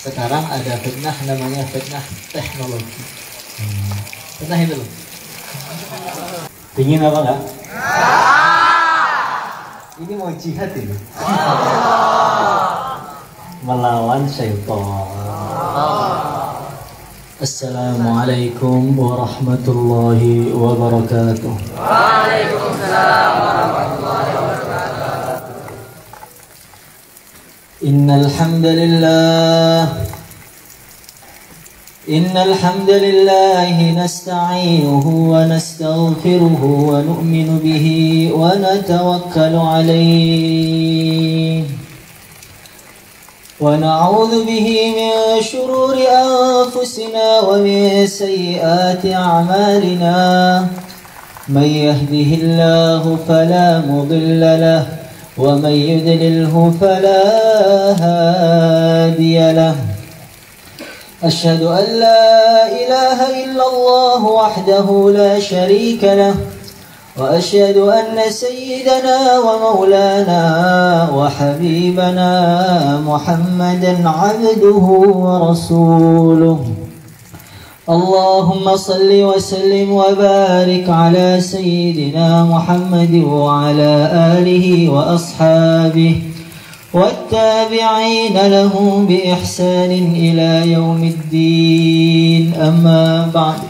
Sekarang ada fitnah namanya fitnah teknologi. Fitnah itu loh. Dingin apa enggak? Ini mau jihad ini. Melawan syaitan. Assalamualaikum warahmatullahi wabarakatuh. Waalaikumsalam warahmatullahi wabarakatuh. Innal hamdalillah nasta'inuhu wa nastaghfiruhu wa nu'minu bihi wa natawakkalu alayhi wa na'udzu bihi min shururi anfusina wa min sayyiati a'malina man yahdihillahu fala mudilla lahu wa man yudlilhu fala hadiya lahu. أشهد أن لا إله إلا الله وحده لا شريك له وأشهد أن سيدنا ومولانا وحبيبنا محمدا عبده ورسوله. اللهم صل وسلم وبارك على سيدنا محمد وعلى آله وأصحابه والتابعين له بإحسان إلى يوم الدين. أما بعد،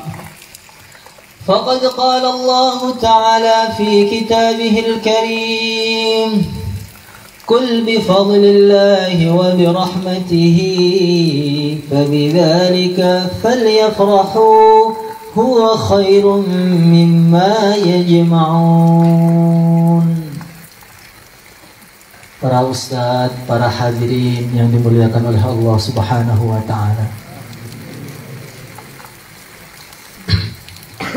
فقد قال الله تعالى في كتابه الكريم: قل بفضل الله وبرحمته فبذلك فليفرحوا هو خير مما يجمعون. Para ustadz, para hadirin yang dimuliakan oleh Allah Subhanahu wa Ta'ala,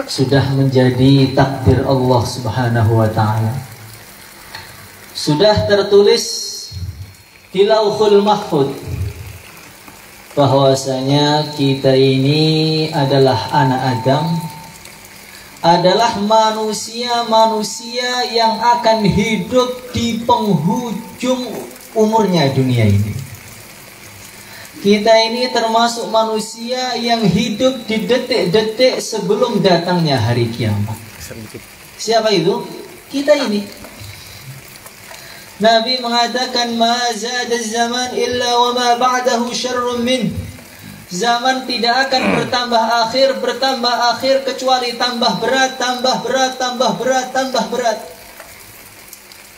sudah menjadi takdir Allah Subhanahu wa Ta'ala, sudah tertulis di Lauhul Mahfuz bahwasanya kita ini adalah anak Adam, adalah manusia-manusia yang akan hidup di penghujung umurnya dunia ini. Kita ini termasuk manusia yang hidup di detik-detik sebelum datangnya hari kiamat. Siapa itu? Kita ini. Nabi mengatakan, "Ma zada zaman illa wa ma ba'dahu syarrun min." Zaman tidak akan bertambah akhir kecuali tambah berat, tambah berat, tambah berat, tambah berat.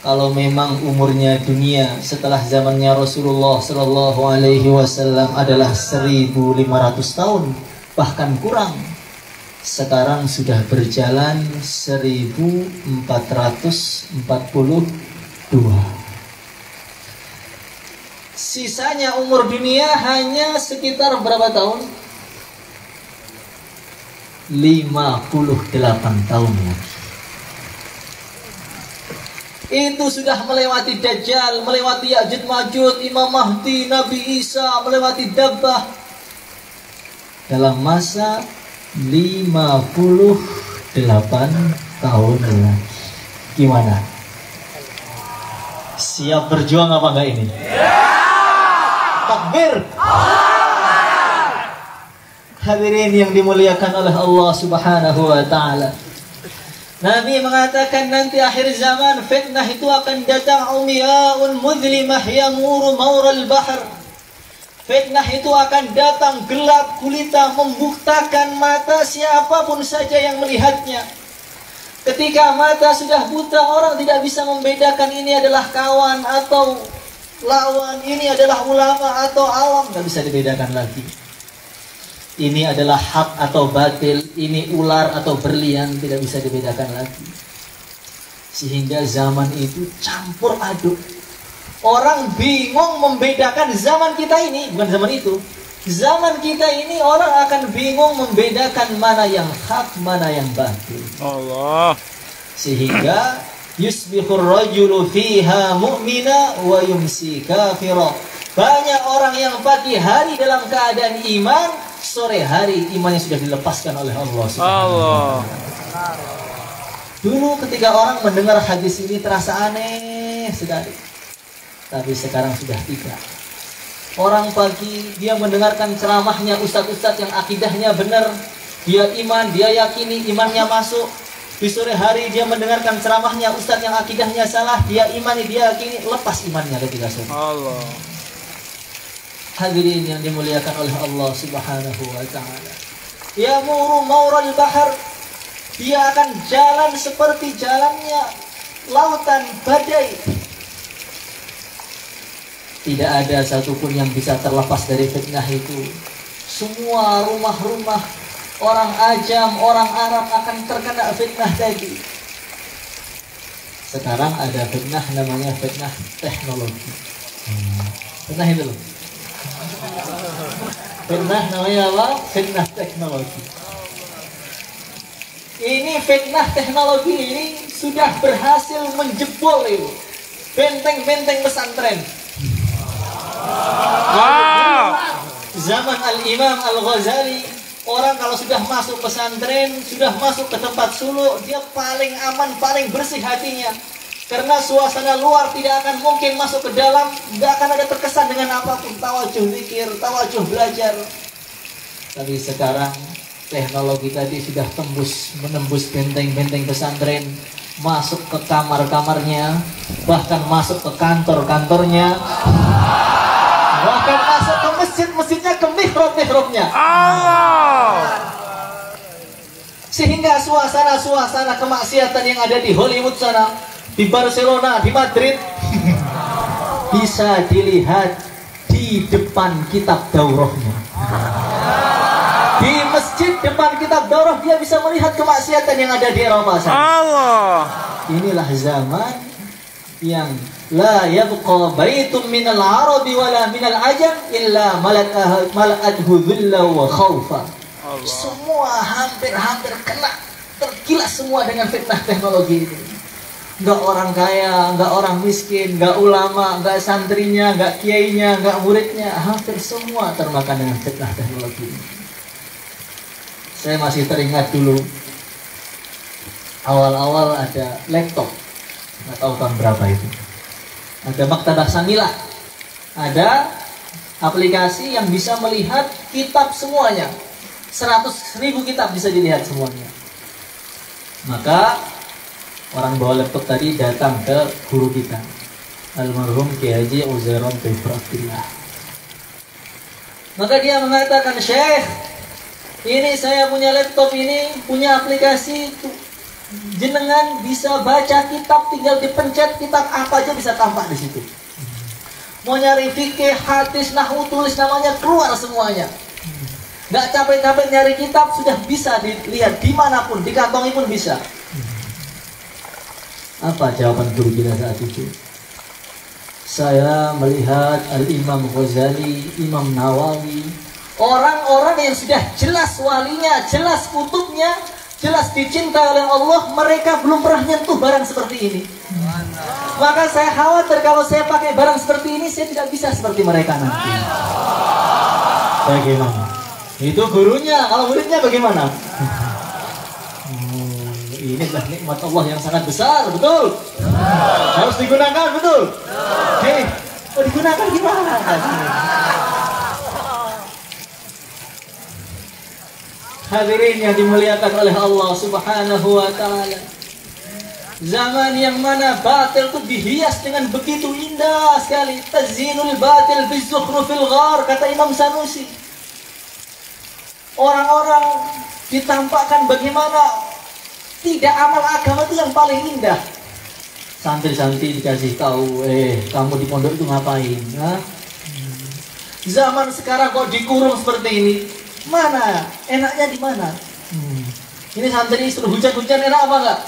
Kalau memang umurnya dunia setelah zamannya Rasulullah Sallallahu Alaihi Wasallam adalah 1.500 tahun, bahkan kurang. Sekarang sudah berjalan 1.442. Sisanya umur dunia hanya sekitar berapa tahun? 58 tahun lagi. Itu sudah melewati Dajjal, melewati Ya'juj Ma'juj, Imam Mahdi, Nabi Isa, melewati Dabbah. Dalam masa 58 tahun lagi. Gimana? Siap berjuang apa enggak ini? Takbir. Hadirin yang dimuliakan oleh Allah Subhanahu wa Ta'ala, Nabi mengatakan nanti akhir zaman fitnah itu akan datang, umyaun mudlimah yamuru maural bahr. Fitnah itu akan datang gelap gulita, membutakan mata siapapun saja yang melihatnya. Ketika mata sudah buta, orang tidak bisa membedakan ini adalah kawan atau lawan, ini adalah ulama atau awam, nggak bisa dibedakan lagi. Ini adalah hak atau batil, ini ular atau berlian, tidak bisa dibedakan lagi. Sehingga zaman itu campur aduk. Orang bingung membedakan zaman kita ini, bukan zaman itu. Zaman kita ini orang akan bingung membedakan mana yang hak, mana yang batil. Allah. Sehingga yusbihur rajulu fiha mu'mina wa yumsi kafira. Banyak orang yang pagi hari dalam keadaan iman, sore hari imannya sudah dilepaskan oleh Allah Subhanahu wa Ta'ala. Dulu ketika orang mendengar hadis ini terasa aneh sekali, tapi sekarang sudah tidak. Orang pagi dia mendengarkan ceramahnya ustadz-ustadz yang akidahnya benar, dia iman, dia yakini imannya masuk. Di sore hari dia mendengarkan ceramahnya ustadz yang akidahnya salah, dia imani, dia yakini, lepas imannya ketika sore. Allah. Hadirin yang dimuliakan oleh Allah Subhanahu wa taala. Yamuru maural bahar, dia akan jalan seperti jalannya lautan badai. Tidak ada satupun yang bisa terlepas dari fitnah itu. Semua rumah-rumah orang Ajam, orang Arab akan terkena fitnah tadi. Sekarang ada fitnah namanya fitnah teknologi. Fitnah itu loh. Fitnah namanya apa? Fitnah teknologi. Ini fitnah teknologi ini sudah berhasil menjebol itu benteng-benteng pesantren. Wow. Zaman Al-Imam Al-Ghazali, orang kalau sudah masuk pesantren, sudah masuk ke tempat suluk, dia paling aman, paling bersih hatinya. Karena suasana luar tidak akan mungkin masuk ke dalam, tidak akan ada terkesan dengan apapun, tawajuh zikir, tawajuh belajar. Tapi sekarang teknologi tadi sudah menembus benteng-benteng pesantren, masuk ke kamar-kamarnya, bahkan masuk ke kantor-kantornya, bahkan masuk ke masjid-masjidnya, ke mihrab-mihrabnya. Sehingga suasana-suasana kemaksiatan yang ada di Hollywood sana, di Barcelona, di Madrid, bisa dilihat di depan kitab daurahnya. Di masjid depan kitab daurah dia bisa melihat kemaksiatan yang ada di Eropa sana. Allah. Inilah zaman yang la yabqa baitum minal arabi wala minal ajam illa mala'athu dhilla wa khawfa. Semua hampir kena, tergilas semua dengan fitnah teknologi ini. Enggak orang kaya, enggak orang miskin, enggak ulama, enggak santrinya, enggak kiainya, enggak muridnya, hampir semua termakan dengan fitnah teknologi ini. Saya masih teringat dulu awal-awal ada laptop, nggak tahu tahun berapa itu. Ada Maktabah Samilah, ada aplikasi yang bisa melihat kitab semuanya, 100.000 kitab bisa dilihat semuanya. Maka orang bawa laptop tadi datang ke guru kita, almarhum Kiai Haji Uzairon Abdillah. Maka dia mengatakan, Syekh, ini saya punya laptop ini, punya aplikasi, jenengan bisa baca kitab, tinggal dipencet kitab apa aja bisa tampak di situ. Mau nyari fikih, hadis, nahwu, tulis namanya, keluar semuanya. Gak capek-capek nyari kitab, sudah bisa dilihat dimanapun, di kantongi pun bisa. Apa jawaban guru kita saat itu? Saya melihat Al-Imam Ghazali, Imam Nawawi, orang-orang yang sudah jelas walinya, jelas kutubnya, jelas dicintai oleh Allah, mereka belum pernah nyentuh barang seperti ini. Maka saya khawatir kalau saya pakai barang seperti ini, saya tidak bisa seperti mereka nanti. Bagaimana? Itu gurunya, kalau muridnya bagaimana? Ini adalah nikmat Allah yang sangat besar, betul? Harus digunakan, betul? Oke, digunakan gimana? Hadirin yang dimuliakan oleh Allah Subhanahu wa taala. Zaman yang mana batil itu dihias dengan begitu indah sekali. Tazinul batil bizukhrufil ghar, kata Imam Sanusi. Orang-orang ditampakkan bagaimana tidak amal agama itu yang paling indah. Santri-santri dikasih tahu, kamu di pondok itu ngapain? Hah? Zaman sekarang kok dikurung seperti ini. Mana? Enaknya di mana? Ini santri suruh hujan-hujan enak apa enggak?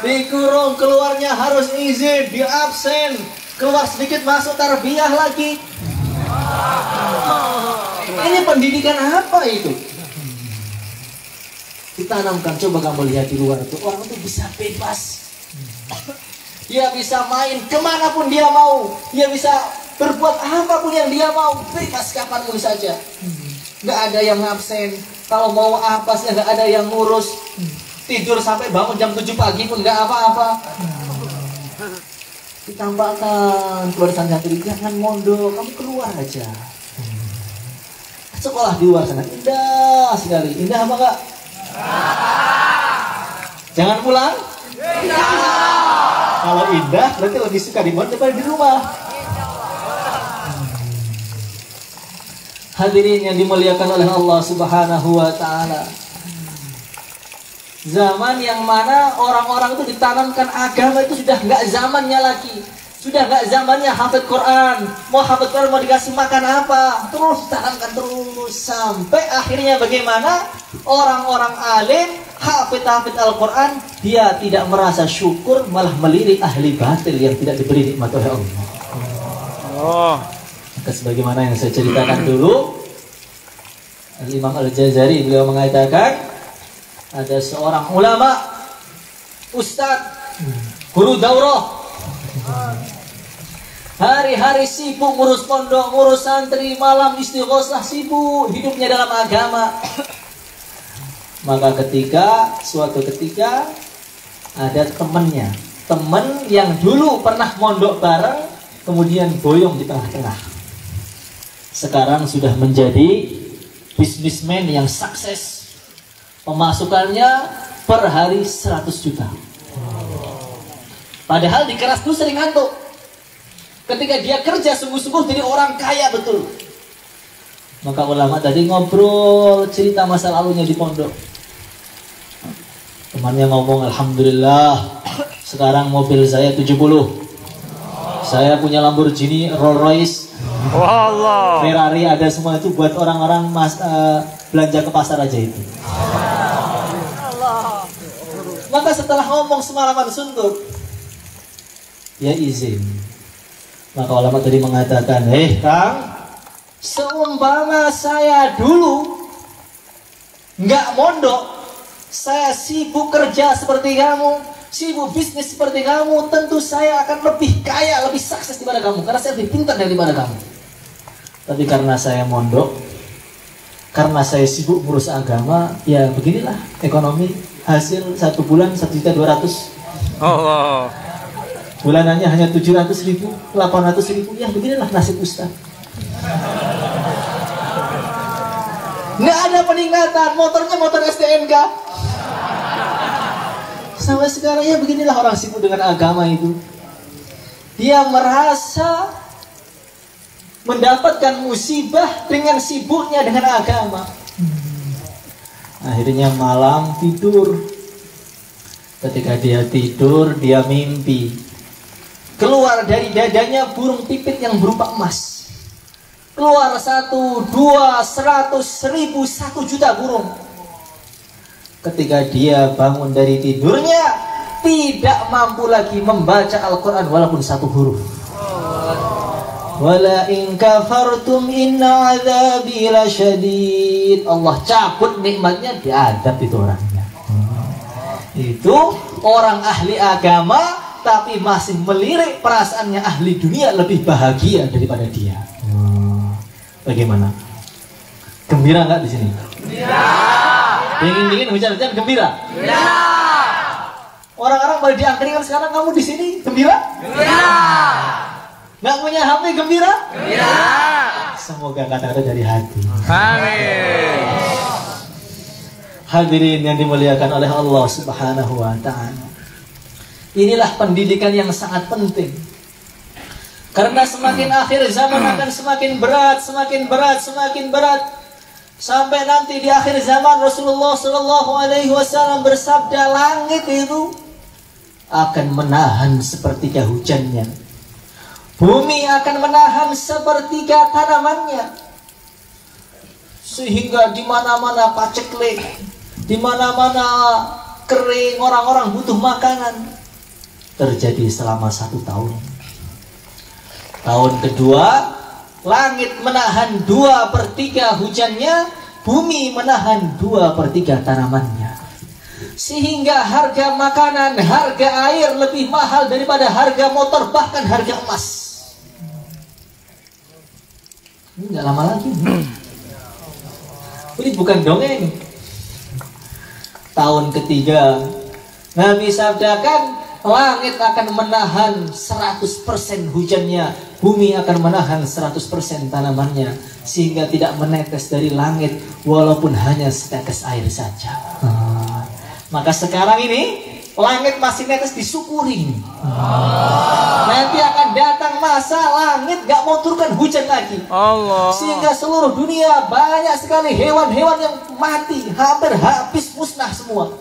Dikurung, keluarnya harus izin, di absen, keluar sedikit masuk tarbiyah lagi. Ini pendidikan apa itu? Ditanamkan, coba kamu lihat di luar itu, orang itu bisa bebas. Dia bisa main kemanapun dia mau, dia bisa berbuat apapun yang dia mau, bebas kapanpun saja. Nggak ada yang absen. Kalau mau apa sih nggak ada yang ngurus. Tidur sampai bangun jam 7 pagi pun nggak apa-apa. ditampakkan keluar santri, jangan mondok, kamu keluar aja. Sekolah di luar sana indah sekali, indah apa enggak? Jangan pulang. Kalau indah berarti lebih suka di mondok daripada di rumah. Hadirin yang dimuliakan oleh Allah Subhanahu wa taala. Zaman yang mana orang-orang itu ditanamkan agama itu sudah nggak zamannya lagi. Sudah nggak zamannya hafid Quran. Mau hafid Quran mau dikasih makan apa? Terus ditanamkan terus. Sampai akhirnya bagaimana? Orang-orang alim, hafid Al-Quran, dia tidak merasa syukur, malah melirik ahli batil yang tidak diberi nikmat oleh Allah. Oh. Maka sebagaimana yang saya ceritakan dulu, Imam Al-Jazari beliau mengatakan, ada seorang ulama, ustadz, guru daurah, hari-hari sibuk ngurus pondok, ngurus santri, malam istighosah, sibuk hidupnya dalam agama. Maka suatu ketika ada temannya, teman yang dulu pernah mondok bareng, kemudian boyong di tengah-tengah. Sekarang sudah menjadi bisnismen yang sukses. Pemasukannya per hari 100 juta. Padahal di keras dulu sering ngantuk. Ketika dia kerja sungguh-sungguh jadi orang kaya betul. Maka ulama tadi ngobrol cerita masa lalunya di pondok. Temannya ngomong, alhamdulillah sekarang mobil saya 70. Saya punya Lamborghini, Rolls Royce, Ferrari, ada semua itu buat orang-orang belanja ke pasar aja itu. Maka setelah ngomong semalaman suntuk, ya izin. Maka ulama tadi mengatakan, Kang, seumpama saya dulu nggak mondok, saya sibuk kerja seperti kamu, sibuk bisnis seperti kamu, tentu saya akan lebih kaya, lebih sukses daripada kamu, karena saya lebih pintar daripada kamu. Tapi karena saya mondok, karena saya sibuk ngurus agama, ya beginilah ekonomi. Hasil 1 bulan 1.200.000. Allah. Bulanannya hanya 700.000, 800.000. Ya beginilah nasib ustaz. Nggak ada peningkatan, motornya motor STNK. Sampai sekarang ya beginilah orang sibuk dengan agama itu. Dia merasa mendapatkan musibah dengan sibuknya dengan agama. Akhirnya malam tidur. Ketika dia tidur, dia mimpi keluar dari dadanya burung pipit yang berupa emas. Keluar 1, 2, 100, 1000, 1 juta burung. Ketika dia bangun dari tidurnya, tidak mampu lagi membaca Al-Quran walaupun 1 huruf. Wala in kafartum inna adzabi lasyadid. Allah cabut nikmatnya, diadab itu orangnya. Itu orang ahli agama tapi masih melirik perasaannya ahli dunia lebih bahagia daripada dia. Bagaimana? Gembira nggak di sini? Gembira. Dingin-dingin hujan-hujan gembira? Gembira. Orang-orang pada diangkringan sekarang, kamu di sini gembira? Gembira. Nggak punya HP gembira? Gembira. Semoga kata-kata dari hati. Amin. Hadirin yang dimuliakan oleh Allah Subhanahu wa taala. Inilah pendidikan yang sangat penting. Karena semakin akhir zaman akan semakin berat, semakin berat, semakin berat. Sampai nanti di akhir zaman Rasulullah SAW bersabda, langit itu akan menahan sepertiga hujannya, bumi akan menahan sepertiga tanamannya, sehingga di mana-mana paceklik, di mana-mana kering, orang-orang butuh makanan. Terjadi selama 1 tahun. Tahun kedua, langit menahan 2/3 hujannya, bumi menahan 2/3 tanamannya. Sehingga harga makanan, harga air lebih mahal daripada harga motor, bahkan harga emas. Ini nggak lama lagi. Ini bukan dongeng. Tahun ketiga, Nabi sabdakan, Langit akan menahan 100% hujannya, bumi akan menahan 100% tanamannya, sehingga tidak menetes dari langit walaupun hanya setetes air saja. Maka sekarang ini langit masih netes, disyukuri. Nanti akan datang masa langit gak mau turunkan hujan lagi, sehingga seluruh dunia banyak sekali hewan-hewan yang mati, hampir habis musnah semua.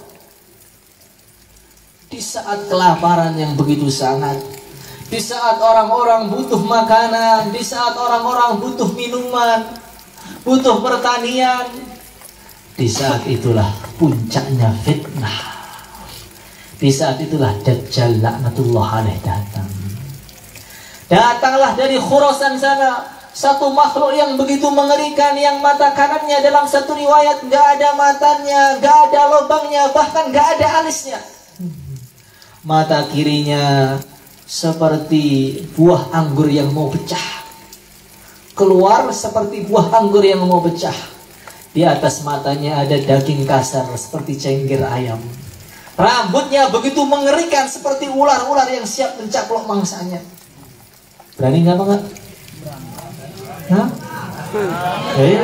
Di saat kelaparan yang begitu sangat, di saat orang-orang butuh makanan, di saat orang-orang butuh minuman, butuh pertanian, di saat itulah puncaknya fitnah. Di saat itulah Dajjal laknatullah alaih datang. Datanglah dari Khurasan sana satu makhluk yang begitu mengerikan, yang mata kanannya dalam satu riwayat gak ada matanya, gak ada lubangnya, bahkan gak ada alisnya. Mata kirinya seperti buah anggur yang mau pecah, keluar seperti buah anggur yang mau pecah. Di atas matanya ada daging kasar seperti cengkir ayam. Rambutnya begitu mengerikan seperti ular-ular yang siap mencaplok mangsanya. Berani nggak Bang? Hah?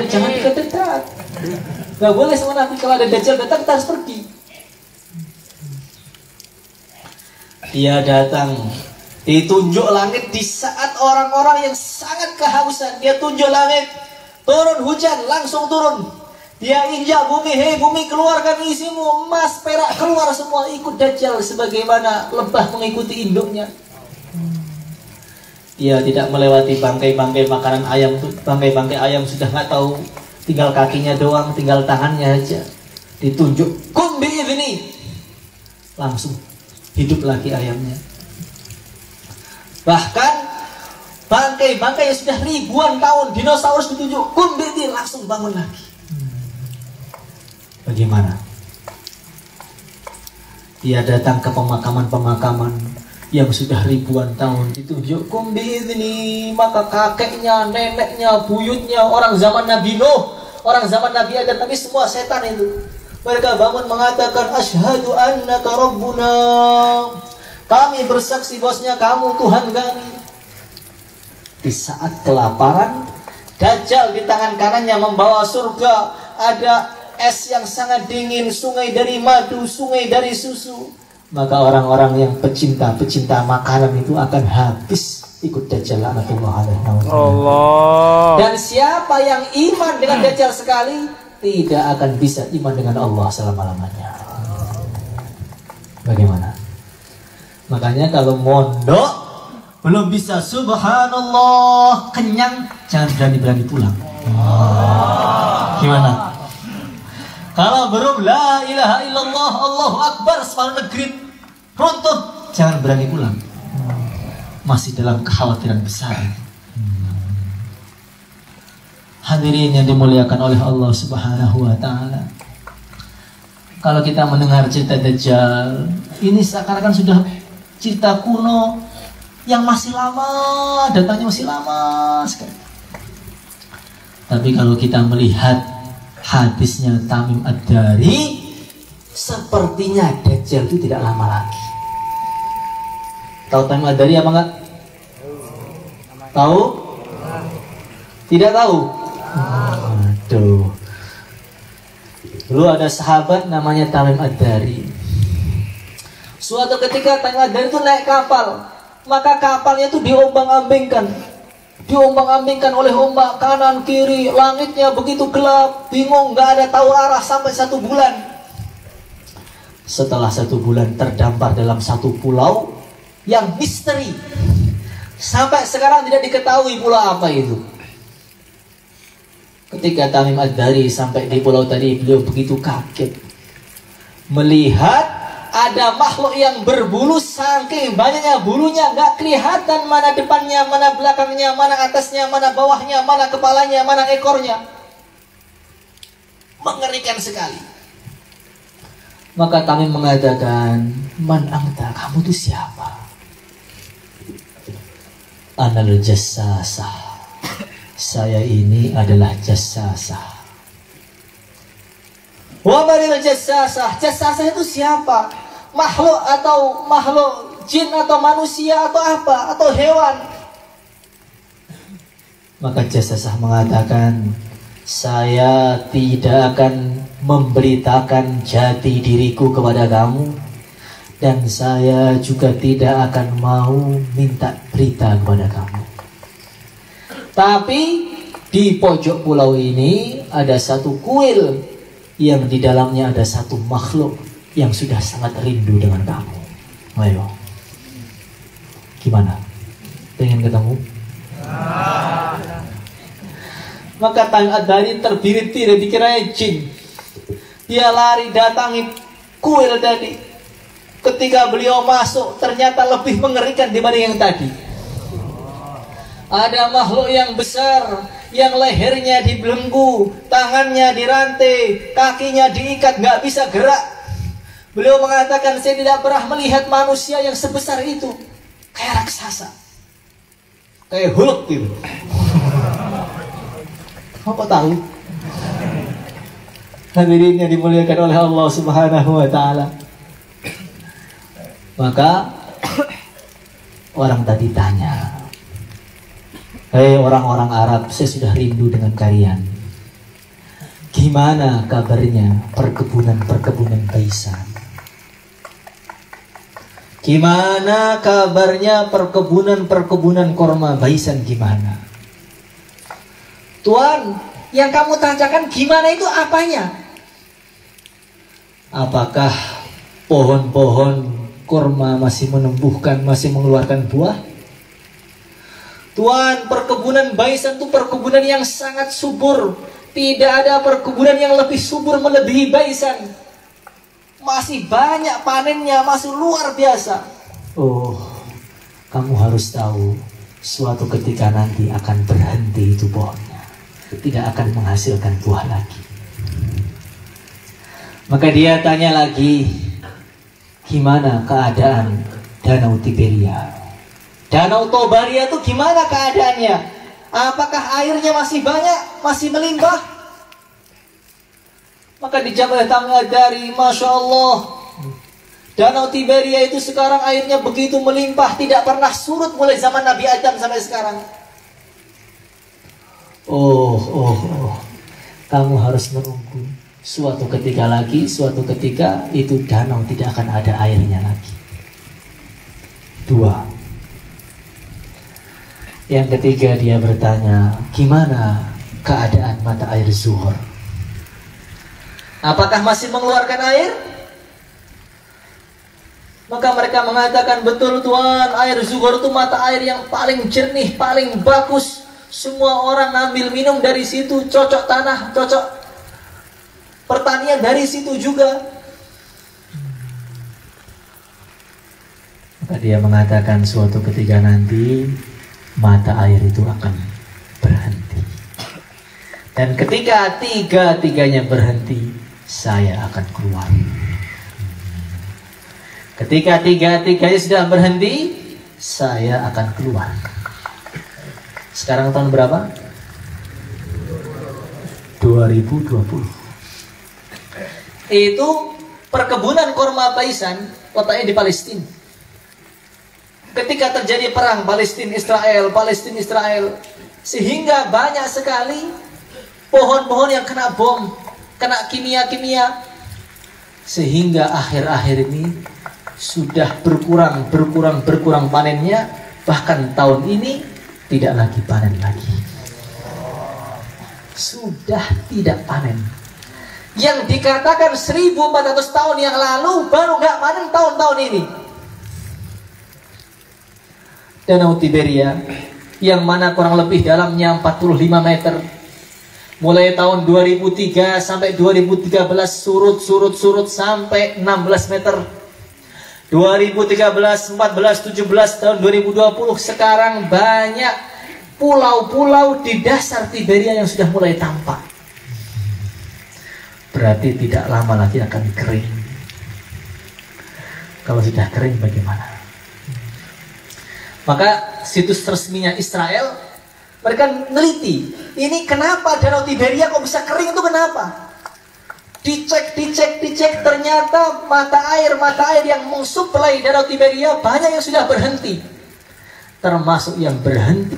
Jangan dekat-dekat. Nggak boleh sama Nabi, kalau ada Dajjal datang kita harus pergi. Dia datang, ditunjuk langit di saat orang-orang yang sangat kehausan. Dia tunjuk langit, turun hujan, langsung turun. Dia injak bumi, hei bumi keluarkan isimu, emas, perak keluar semua, ikut Dajjal sebagaimana lebah mengikuti induknya. Dia tidak melewati bangkai-bangkai makanan ayam, bangkai-bangkai ayam sudah nggak tahu, tinggal kakinya doang, tinggal tangannya aja. Ditunjuk, kum bi'idhni, langsung hidup lagi ayamnya. Bahkan bangkai-bangkai yang sudah ribuan tahun, dinosaurus ditunjuk, kum bi'idhni, langsung bangun lagi. Bagaimana? Dia datang ke pemakaman-pemakaman yang sudah ribuan tahun, ditunjuk kum bi'idhni, maka kakeknya, neneknya, buyutnya, orang zaman Nabi Nuh, orang zaman Nabi Adam, tapi semua setan itu. Mereka bangun mengatakan, asyhadu annaka rabbuna, kami bersaksi bosnya kamu Tuhan kami. Di saat kelaparan, Dajjal di tangan kanannya membawa surga, ada es yang sangat dingin, sungai dari madu, sungai dari susu. Maka orang-orang yang pecinta makanan itu akan habis ikut Dajjal laknatullah alaihi. Dan siapa yang iman dengan Dajjal sekali, tidak akan bisa iman dengan Allah selama-lamanya. Bagaimana? Makanya kalau mondok belum bisa subhanallah kenyang, jangan berani-berani pulang. Gimana? Kalau belum la ilaha illallah Allahu akbar separuh negeri runtuh, jangan berani pulang. Masih dalam kekhawatiran besar. Hadirin yang dimuliakan oleh Allah Subhanahu wa ta'ala, kalau kita mendengar cerita Dajjal, ini seakan-akan sudah cerita kuno yang masih lama, datangnya masih lama sekali. Tapi kalau kita melihat hadisnya Tamim Ad-Dari, sepertinya Dajjal itu tidak lama lagi. Tahu Tamim Ad-Dari apa enggak? Tahu? Tidak tahu? Aduh. Dulu ada sahabat namanya Tamim Ad-Dari. Suatu ketika Tamim Ad-Dari itu naik kapal, maka kapalnya itu diombang-ambingkan oleh ombak kanan kiri, langitnya begitu gelap, bingung, nggak ada tahu arah sampai 1 bulan. Setelah 1 bulan terdampar dalam satu pulau yang misteri, sampai sekarang tidak diketahui pulau apa itu. Ketika Tamim Ad-Dari sampai di pulau tadi, beliau begitu kaget melihat ada makhluk yang berbulu, saking banyaknya bulunya nggak kelihatan mana depannya, mana belakangnya, mana atasnya, mana bawahnya, mana kepalanya, mana ekornya. Mengerikan sekali. Maka Tamim mengatakan, man anta, kamu itu siapa? Anal jassasah, saya ini adalah jassasah. Wa manil jassasah, jassasah itu siapa? Makhluk atau makhluk jin atau manusia atau apa atau hewan. Maka jasasah mengatakan, saya tidak akan memberitakan jati diriku kepada kamu, dan saya juga tidak akan mau minta berita kepada kamu. Tapi di pojok pulau ini ada satu kuil yang di dalamnya ada satu makhluk yang sudah sangat rindu dengan kamu. Ayo, gimana? Pengen ketemu? Maka Tang Adhari terbirit-birit, dikiranya jin. Dia lari datangi kuil tadi. Ketika beliau masuk, ternyata lebih mengerikan dibanding yang tadi. Ada makhluk yang besar, yang lehernya dibelenggu, tangannya dirantai, kakinya diikat, nggak bisa gerak. Beliau mengatakan, saya tidak pernah melihat manusia yang sebesar itu. Kayak raksasa, kayak Hulk gitu. Apa tahu? Hadirin yang dimuliakan oleh Allah Subhanahu wa ta'ala. Maka orang tadi tanya, hei orang-orang Arab, saya sudah rindu dengan kalian. Gimana kabarnya perkebunan-perkebunan Baisan? Gimana kabarnya perkebunan-perkebunan korma Baisan gimana? Tuan, yang kamu tanyakan gimana itu apanya? Apakah pohon-pohon kurma masih menumbuhkan, masih mengeluarkan buah? Tuan, perkebunan Baisan itu perkebunan yang sangat subur. Tidak ada perkebunan yang lebih subur melebihi Baisan. Masih banyak panennya, masih luar biasa. Oh, kamu harus tahu, suatu ketika nanti akan berhenti itu pohonnya. Tidak akan menghasilkan buah lagi. Maka dia tanya lagi, gimana keadaan Danau Tiberia? Danau Tobaria itu gimana keadaannya? Apakah airnya masih banyak, masih melimpah? Maka dijawab oleh Tang Adhari, Masya Allah, Danau Tiberia itu sekarang airnya begitu melimpah, tidak pernah surut mulai zaman Nabi Adam sampai sekarang. Oh, kamu harus menunggu. Suatu ketika lagi, suatu ketika itu danau tidak akan ada airnya lagi. 2. Yang ketiga dia bertanya, gimana keadaan mata air Zuhur? Apakah masih mengeluarkan air? Maka mereka mengatakan, betul Tuan, air Zuhur itu mata air yang paling jernih, paling bagus. Semua orang ambil minum dari situ, cocok tanah, cocok pertanian dari situ juga. Maka dia mengatakan suatu ketika nanti mata air itu akan berhenti. Dan ketika tiga-tiganya berhenti, saya akan keluar. Ketika tiga-tiganya sudah berhenti, saya akan keluar. Sekarang tahun berapa? 2020. Itu perkebunan kurma Baisan letaknya di Palestina. Ketika terjadi perang Palestina-Israel, sehingga banyak sekali pohon-pohon yang kena bom, kena kimia-kimia, sehingga akhir-akhir ini sudah berkurang panennya. Bahkan tahun ini tidak lagi panen lagi. Sudah tidak panen. Yang dikatakan 1400 tahun yang lalu baru nggak panen tahun-tahun ini. Danau Tiberia yang mana kurang lebih dalamnya 45 meter. Mulai tahun 2003 sampai 2013 surut sampai 16 meter. 2013, 14, 17, tahun 2020 sekarang banyak pulau-pulau di dasar Tiberia yang sudah mulai tampak. Berarti tidak lama lagi akan kering. Kalau sudah kering bagaimana? Maka situs resminya Israel, mereka neliti, ini kenapa Danau Tiberia kok bisa kering itu kenapa? Dicek, ternyata mata air yang mensuplai Danau Tiberia banyak yang sudah berhenti. Termasuk yang berhenti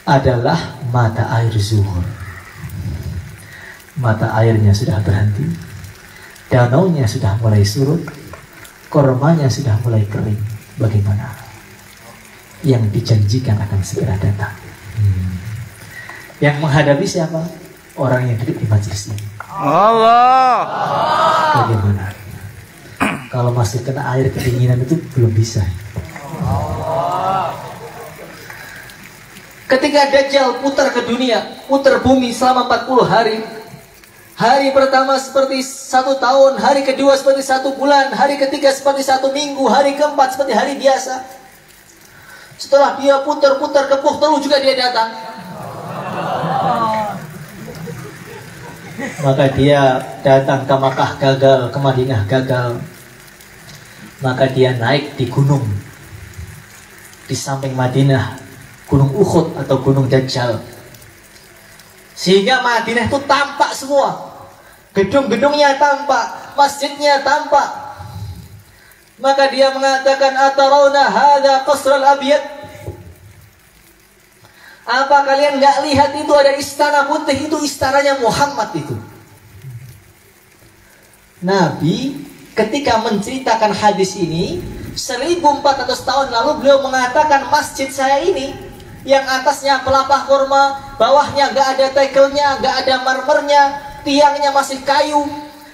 adalah mata air Zuhur. Mata airnya sudah berhenti, danaunya sudah mulai surut, kormanya sudah mulai kering. Bagaimana? Yang dijanjikan akan segera datang. Yang menghadapi siapa? Orang yang duduk di majelis ini. Allah. Bagaimana? Kalau masih kena air kedinginan itu belum bisa. Ketika Dajjal putar ke dunia, putar bumi selama 40 hari. Hari pertama seperti 1 tahun, hari kedua seperti 1 bulan, hari ketiga seperti 1 minggu, hari keempat seperti hari biasa. Setelah dia putar-putar ke Puhtelu juga dia datang. Maka dia datang ke Makkah gagal, ke Madinah gagal. Maka dia naik di gunung di samping Madinah, Gunung Uhud atau Gunung Dajjal. Sehingga Madinah itu tampak semua. Gedung-gedungnya tampak, masjidnya tampak. Maka dia mengatakan, "Atarawna hadza qasral abyad?" Apa kalian nggak lihat itu ada istana putih? Itu istananya Muhammad itu. Nabi ketika menceritakan hadis ini 1400 tahun lalu beliau mengatakan, masjid saya ini yang atasnya pelapah kurma, bawahnya nggak ada tegelnya, nggak ada marmernya, tiangnya masih kayu.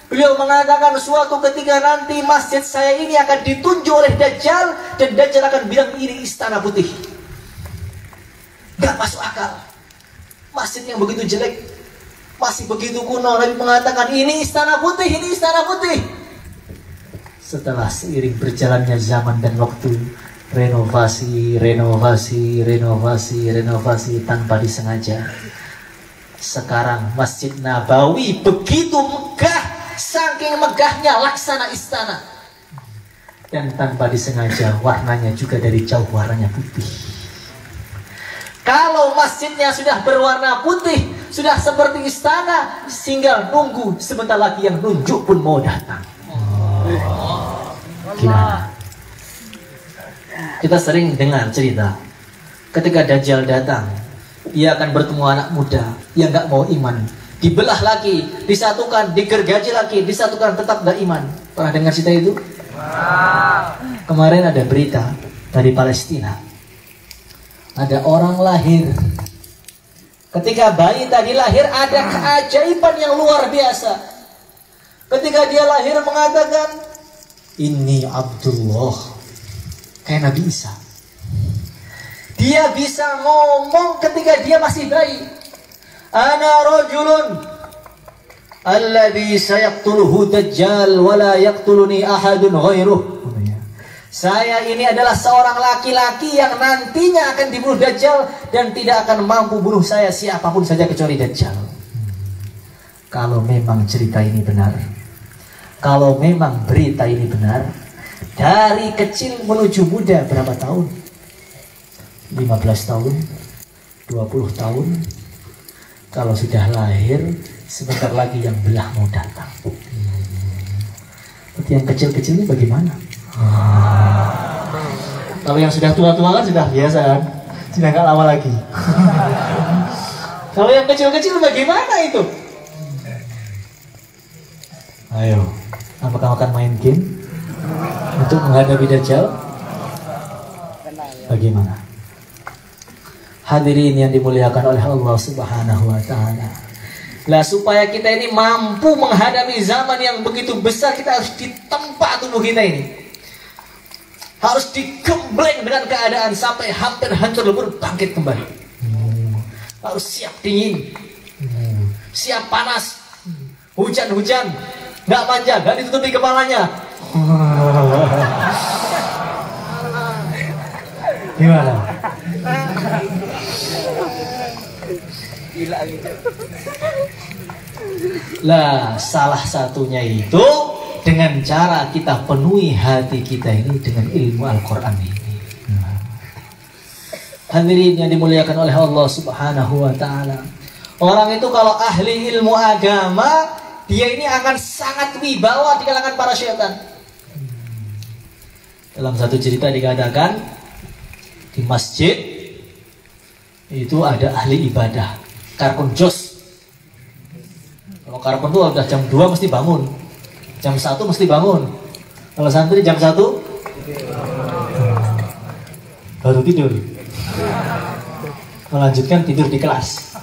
Beliau mengatakan suatu ketika nanti masjid saya ini akan ditunjuk oleh Dajjal, dan Dajjal akan bilang ini istana putih. Gak masuk akal. Masjid yang begitu jelek, masih begitu kuno, Nabi mengatakan ini istana putih, ini istana putih. Setelah seiring berjalannya zaman dan waktu, renovasi tanpa disengaja. Sekarang Masjid Nabawi begitu megah, saking megahnya laksana istana. Dan tanpa disengaja warnanya juga dari jauh warnanya putih. Kalau masjidnya sudah berwarna putih, sudah seperti istana, tinggal nunggu sebentar lagi yang nunjuk pun mau datang. Gimana? Kita sering dengar cerita ketika Dajjal datang, dia akan bertemu anak muda yang gak mau iman, dibelah lagi, disatukan, digergaji lagi, disatukan, tetap gak iman. Pernah dengar cerita itu? Kemarin ada berita dari Palestina. Ada orang lahir. Ketika bayi tadi lahir, ada keajaiban yang luar biasa. Ketika dia lahir mengatakan, "Inni Abdullah." Kayak Nabi Isa. Dia bisa ngomong ketika dia masih bayi. "Ana rajulun alladhi sayaqtuluhu Dajjal wa la yaqtuluni ahadun ghairuh." Saya ini adalah seorang laki-laki yang nantinya akan dibunuh Dajjal, dan tidak akan mampu bunuh saya siapapun saja kecuali Dajjal. Kalau memang cerita ini benar, kalau memang berita ini benar, dari kecil menuju muda berapa tahun? 15 tahun, 20 tahun. Kalau sudah lahir, sebentar lagi yang belah mau datang. Tapi yang kecil-kecil ini bagaimana? Kalau yang sudah tua-tua kan sudah biasa kan, sudah nggak lama lagi. Kalau yang kecil-kecil bagaimana itu? Ayo, apakah akan main game untuk menghadapi Dajjal? Bagaimana? Hadirin yang dimuliakan oleh Allah Subhanahu wa Ta'ala. Lah, supaya kita ini mampu menghadapi zaman yang begitu besar, kita harus ditempa tubuh kita ini. Harus digembleng dengan keadaan sampai hampir hancur lebur, bangkit kembali. Harus siap dingin, siap panas, hujan-hujan, nggak manja, nggak ditutupi kepalanya. Gimana? Lah, salah satunya itu dengan cara kita penuhi hati kita ini dengan ilmu Al-Quran ini. Hadirin yang dimuliakan oleh Allah Subhanahu wa Ta'ala. Orang itu kalau ahli ilmu agama, dia ini akan sangat wibawa di kalangan para syaitan. Dalam satu cerita dikatakan di masjid itu ada ahli ibadah, karpun jos. Kalau karpun itu udah jam 2 mesti bangun, jam 1 mesti bangun. Kalau santri jam 1 baru tidur, melanjutkan tidur di kelas.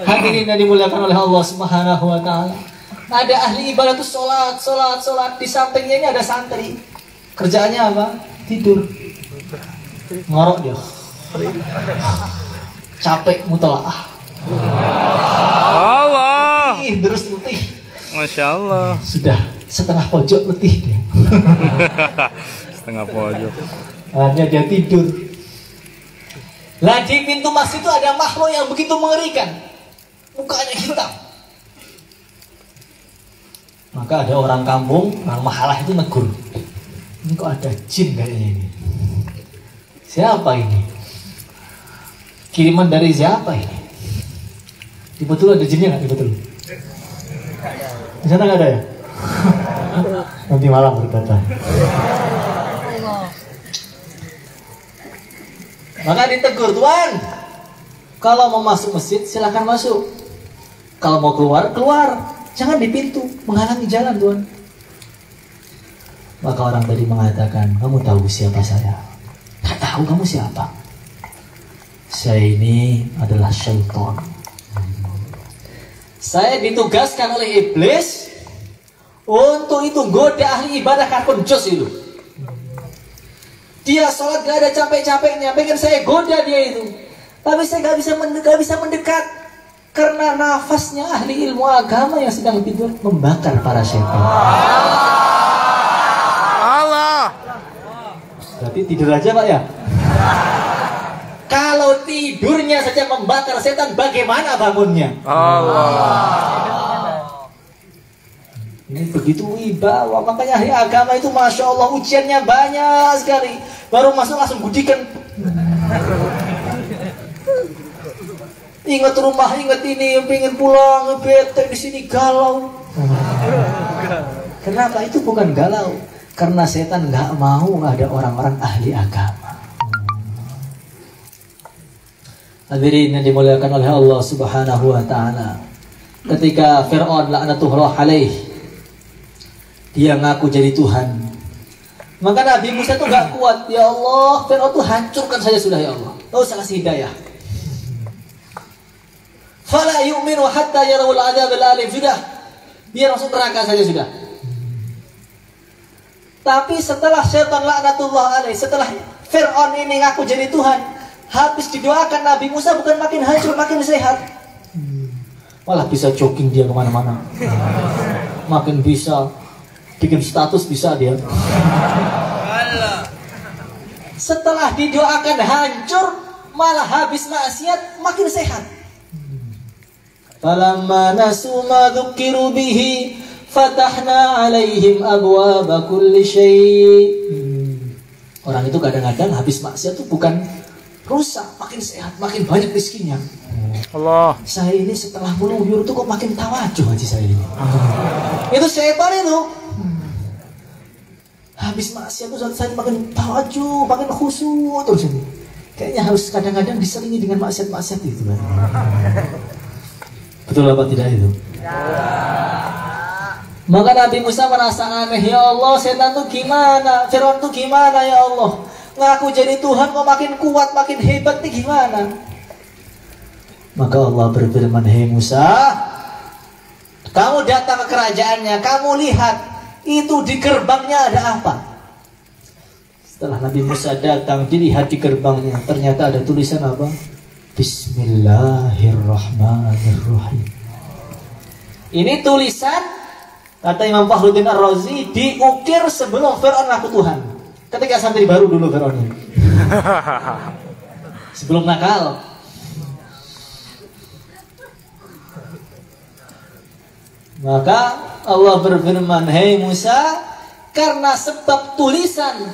Hadirin yang dimuliakan oleh Allah Subhanahu wa Ta'ala, ada ahli ibadah itu sholat. Di sampingnya ini ada santri, kerjaannya apa? Tidur, ngorok dia, capek mutolaah. Allah, terus letih. Masya Allah. Sudah setengah pojok letih dia. Setengah pojok. Hanya dia tidur. Lah di pintu masjid itu ada makhluk yang begitu mengerikan, mukanya hitam. Maka ada orang kampung, orang mahalah itu negur, ini kok ada jin kayaknya ini. Siapa ini? Kiriman dari siapa ini? Di betul ada jinnya nggak? Di betul? Di sana nggak ada ya? Nanti malam berkata. Maka ditegur, Tuan, kalau mau masuk masjid silahkan masuk, kalau mau keluar, jangan di pintu, menghalangi jalan, Tuan. Maka orang tadi mengatakan, kamu tahu siapa saya? Tak tahu kamu siapa? Saya ini adalah syaitan. Saya ditugaskan oleh iblis untuk itu goda ahli ibadah karpun jos itu. Dia sholat gak ada capek-capeknya, pengen saya goda dia itu. Tapi saya gak bisa mendekat karena nafasnya ahli ilmu agama yang sedang tidur membakar para syaitan. Allah. Berarti tidur aja Pak ya? Kalau tidurnya saja membakar setan, bagaimana bangunnya? Allah. Ini begitu wibawa, makanya ahli agama itu Masya Allah ujiannya banyak sekali. Baru masuk langsung gudikan. Ingat rumah, ingat ini, pengen pulang, bete di sini galau. Kenapa? Itu bukan galau, karena setan nggak mau ada orang-orang ahli agama. Hadirin yang dimuliakan oleh Allah Subhanahu wa Ta'ala, ketika Fir'aun laknatullah alaih, dia ngaku jadi Tuhan, maka Nabi Musa itu gak kuat. Ya Allah, Fir'aun itu hancurkan saja sudah ya Allah, gak usah kasih hidayah. Fala yu'minu hatta yarawul adzab al-alim. Sudah, biar masuk neraka saja sudah. Tapi setelah syaitan laknatullah alaih, setelah Fir'aun ini ngaku jadi Tuhan, habis didoakan Nabi Musa bukan makin hancur, makin sehat. Malah bisa jogging dia kemana-mana, makin bisa bikin status, bisa dia. Setelah didoakan hancur, malah habis maksiat makin sehat. Falamma nasu ma dzukiru bihi fatahna alaihim abwaaba kulli syai'. Orang itu kadang-kadang habis maksiat itu bukan rusak, makin sehat, makin banyak rezekinya. Allah. Saya ini setelah meluyur itu kok makin tawajuh aja saya ini. Itu syaitan itu. Habis maksiat itu saya makin tawajuh, makin khusyuk terus ini. Kayaknya harus kadang-kadang diselingi dengan maksiat-maksiat itu kan. Betul apa tidak itu? Ya. Maka Nabi Musa merasa aneh, ya Allah, setan itu gimana? Fir'aun itu gimana ya Allah? Ngaku jadi Tuhan kok makin kuat, makin hebat nih gimana? Maka Allah berfirman, hei Musa, kamu datang ke kerajaannya, kamu lihat itu di gerbangnya ada apa? Setelah Nabi Musa datang, dilihat di gerbangnya, ternyata ada tulisan apa? Bismillahirrahmanirrahim. Ini tulisan, kata Imam Fakhruddin Ar-Razi, diukir sebelum Fir'aun ngaku Tuhan. Ketika santri baru dulu Fir'aun ini. Sebelum nakal. Maka Allah berfirman, hei Musa, karena sebab tulisan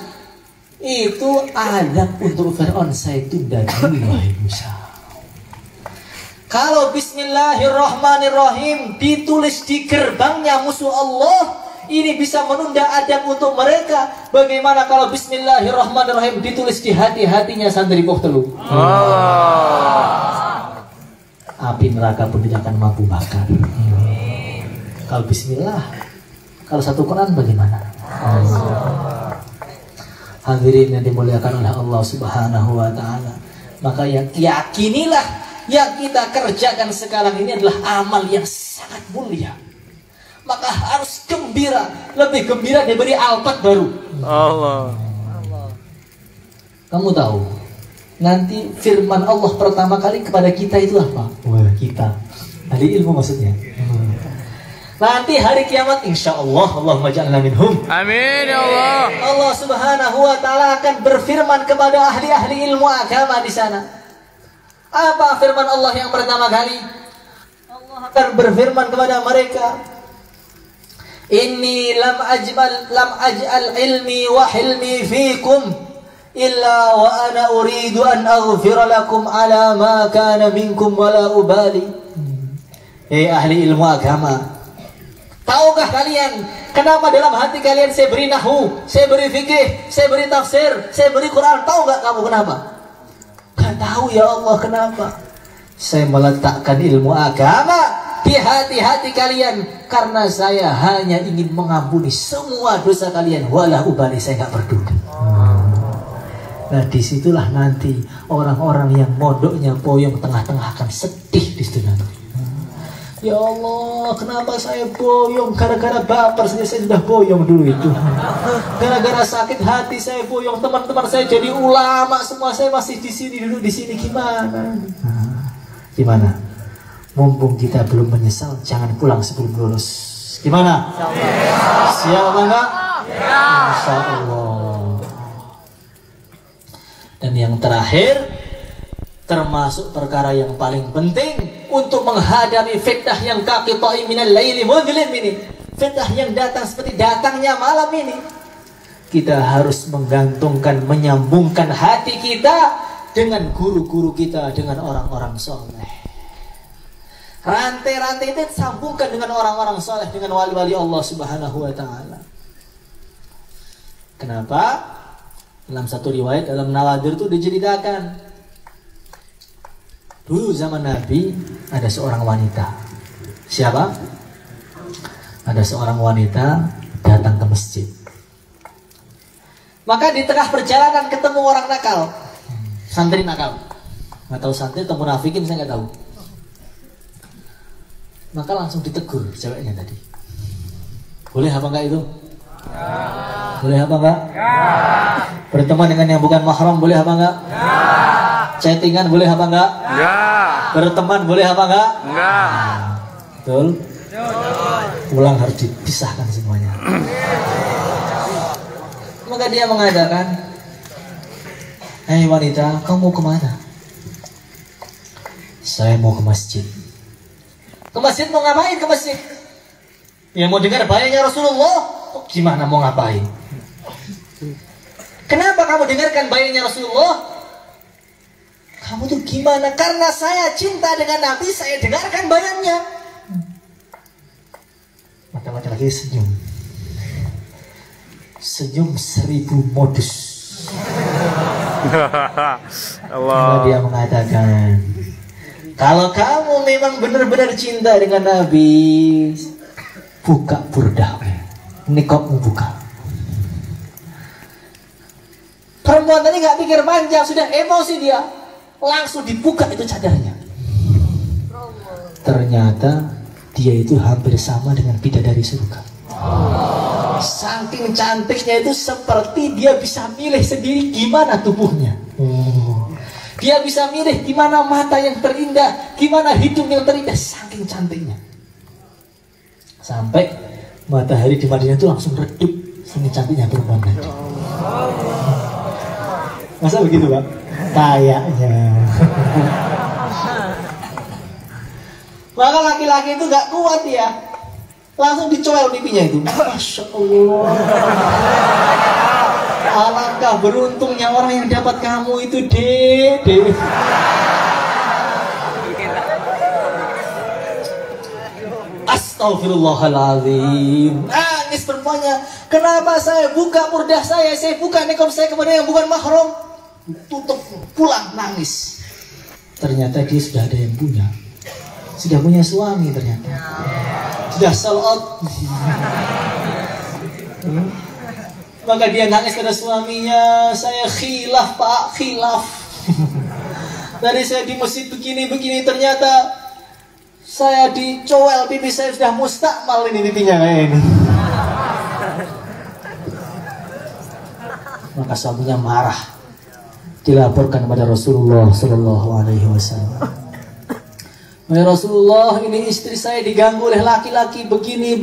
itu azab untuk Fir'aun saya tunda dulu, wahai Musa. Kalau Bismillahirrahmanirrahim ditulis di gerbangnya musuh Allah, ini bisa menunda adab untuk mereka. Bagaimana kalau Bismillahirrahmanirrahim ditulis di hati-hatinya santri Muhtelu? Api neraka pun tidak akan mampu bakar. Kalau Bismillah, kalau satu Quran bagaimana? Hadirin yang dimuliakan oleh Allah Subhanahu wa Ta'ala, maka yakinilah yang kita kerjakan sekarang ini adalah amal yang sangat mulia. Maka harus gembira, lebih gembira diberi alpat baru. Allah. Kamu tahu, nanti firman Allah pertama kali kepada kita itu apa? Wah, kita ahli ilmu maksudnya. Nanti hari kiamat insya Allah, Allahumma ja'alna minhum. Amin ya Allah. Allah Subhanahu wa Ta'ala akan berfirman kepada ahli-ahli ilmu agama di sana. Apa firman Allah yang pertama kali? Allah akan berfirman kepada mereka, Inni lam aj'al ilmi wa hilmi fikum illa wa ana uridu an aghfira lakum ala ma kana minkum wa la ubali. Ahli ilmu agama, tahukah kalian kenapa dalam hati kalian saya beri nahwu, saya beri fikih, saya beri tafsir, saya beri Quran? Tahu nggak kamu kenapa? Gak tahu ya Allah kenapa. Saya meletakkan ilmu agama di hati-hati kalian karena saya hanya ingin mengampuni semua dosa kalian. Walah ubali, saya nggak peduli. Nah disitulah nanti orang-orang yang mondoknya boyong tengah-tengah akan sedih di situ nanti. Ya Allah, kenapa saya boyong? Gara-gara baper saja saya sudah boyong dulu itu. Gara-gara sakit hati saya boyong. Teman-teman saya jadi ulama semua, saya masih di sini, duduk di sini. Gimana? Gimana? Mumpung kita belum menyesal, jangan pulang sebelum lulus. Gimana? Siap apa enggak? Insya Allah. Dan yang terakhir, termasuk perkara yang paling penting untuk menghadapi fitnah yang kaqita'i minal laili mudlim ini, fitnah yang datang seperti datangnya malam ini, kita harus menggantungkan, menyambungkan hati kita dengan guru-guru kita, dengan orang-orang soleh. Rantai-rantai itu sambungkan dengan orang-orang soleh, dengan wali-wali Allah Subhanahu wa Ta'ala. Kenapa? Dalam satu riwayat dalam Nawadir itu diceritakan, dulu zaman Nabi ada seorang wanita. Siapa? Ada seorang wanita datang ke masjid. Maka di tengah perjalanan ketemu orang nakal, santri nakal. Nggak tahu santri atau munafikin, saya nggak tahu. Maka langsung ditegur ceweknya tadi. Boleh apa enggak itu? Boleh apa enggak? Berteman dengan yang bukan mahram boleh apa enggak? Chattingan boleh apa enggak? Berteman boleh apa enggak? Betul? Pulang harus dipisahkan semuanya. Maka dia mengatakan, "Hei wanita, kamu mau kemana?" "Saya mau ke masjid." "Ke masjid mau ngapain ke masjid?" "Ya mau dengar bayangnya Rasulullah." "Oh, gimana mau ngapain?" "Kenapa kamu dengarkan bayangnya Rasulullah?" "Kamu tuh gimana?" "Karena saya cinta dengan Nabi, saya dengarkan bayannya." Mata-mata lagi senyum. Senyum 1000 modus. Allah. Dia mengatakan, kalau kamu memang benar-benar cinta dengan Nabi, buka burdahmu, nikahmu buka. Perempuan tadi nggak pikir panjang, sudah emosi dia, langsung dibuka itu cadarnya. Ternyata dia itu hampir sama dengan bidadari surga. Saking cantiknya itu seperti dia bisa milih sendiri gimana tubuhnya. Dia bisa milih gimana mata yang terindah, gimana hidung yang terindah, saking cantiknya. Sampai matahari di Madinah itu langsung redup, saking cantiknya perempuan tadi. Masa begitu, Pak? Kayaknya. Maka laki-laki itu gak kuat ya, langsung dicoel pipinya itu. Masya Allah. Alangkah beruntungnya orang yang dapat kamu itu, Dede. Astagfirullahaladzim. Nangis perempuannya. Kenapa saya buka murdah saya buka niqab saya kepada yang bukan mahram? Tutup, pulang, nangis. Ternyata dia sudah ada yang punya. Sudah punya suami ternyata. Sudah sold out. Maka dia nangis pada suaminya. Saya khilaf pak, khilaf. Tadi saya di masjid begini-begini, ternyata saya dicowel pipi saya sudah mustakmal ini pipinya kayak ini. Maka suaminya marah, dilaporkan kepada Rasulullah Sallallahu Alaihi Wasallam. Ya Rasulullah, ini istri saya diganggu oleh laki-laki begini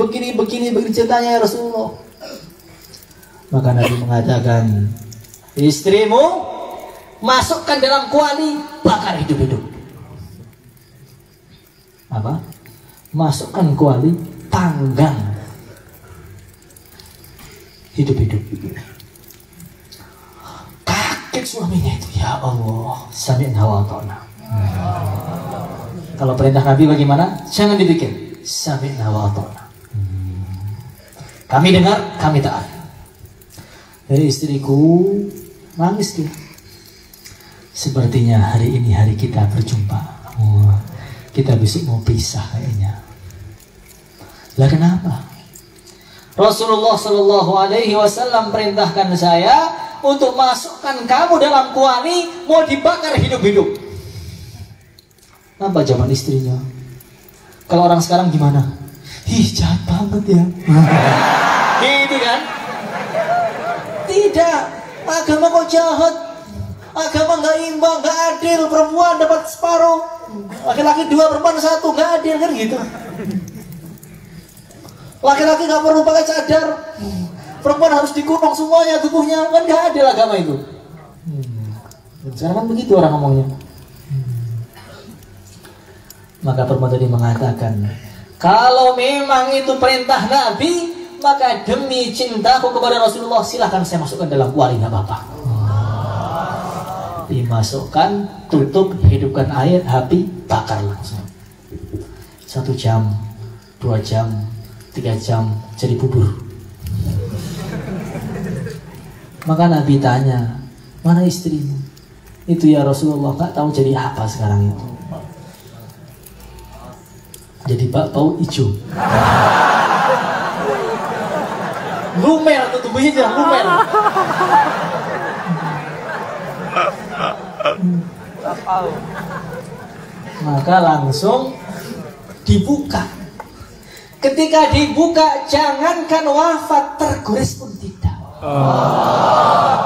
ceritanya ya Rasulullah. Maka Nabi mengatakan, istrimu masukkan dalam kuali, bakar hidup-hidup. Apa? Masukkan kuali, panggang hidup-hidup. Kaget suaminya itu, ya Allah, sami'na wa ata'na. Kalau perintah Nabi bagaimana? Jangan dipikir, sami'na wa ata'na. Kami dengar, kami taat. Dari istriku nangis dia. Sepertinya hari ini hari kita berjumpa. Kita besok mau pisah kayaknya. Lah kenapa? Rasulullah Sallallahu Alaihi Wasallam perintahkan saya untuk masukkan kamu dalam kuali, mau dibakar hidup-hidup. Apa jawaban istrinya? Kalau orang sekarang gimana? Ih, jahat banget ya. Gitu kan? Tidak. Agama kok jahat? Agama nggak imbang, nggak adil. Perempuan dapat separuh, laki-laki 2, perempuan 1, nggak adil kan gitu. Laki-laki nggak perlu pakai cadar, perempuan harus dikurung semuanya tubuhnya, kan nggak adil agama itu. Sekarang kan begitu orang ngomongnya. Maka perempuan tadi mengatakan, kalau memang itu perintah Nabi, maka demi cintaku kepada Rasulullah, silahkan saya masukkan dalam kuali, nggak apa-apa. Dimasukkan, tutup, hidupkan air, api, bakar langsung. 1 jam, 2 jam, 3 jam, jadi bubur. Maka Nabi tanya, mana istrimu? Itu ya Rasulullah, gak tahu jadi apa sekarang itu. Jadi bau hijau. Lumer tuh tubuhnya, lumer. Maka langsung dibuka. Ketika dibuka, jangankan wafat, tergores pun tidak.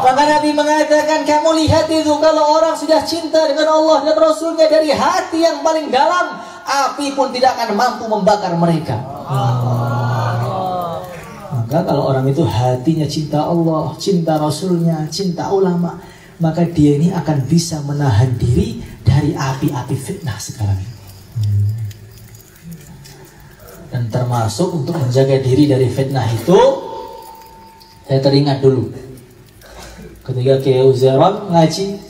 Maka Nabi mengatakan, kamu lihat itu, kalau orang sudah cinta dengan Allah dan Rasulnya dari hati yang paling dalam, api pun tidak akan mampu membakar mereka. Maka kalau orang itu hatinya cinta Allah, cinta Rasulnya, cinta ulama, maka dia ini akan bisa menahan diri dari api-api fitnah sekarang ini. Dan termasuk untuk menjaga diri dari fitnah itu, saya teringat dulu ketika Kiai Uzairon ngaji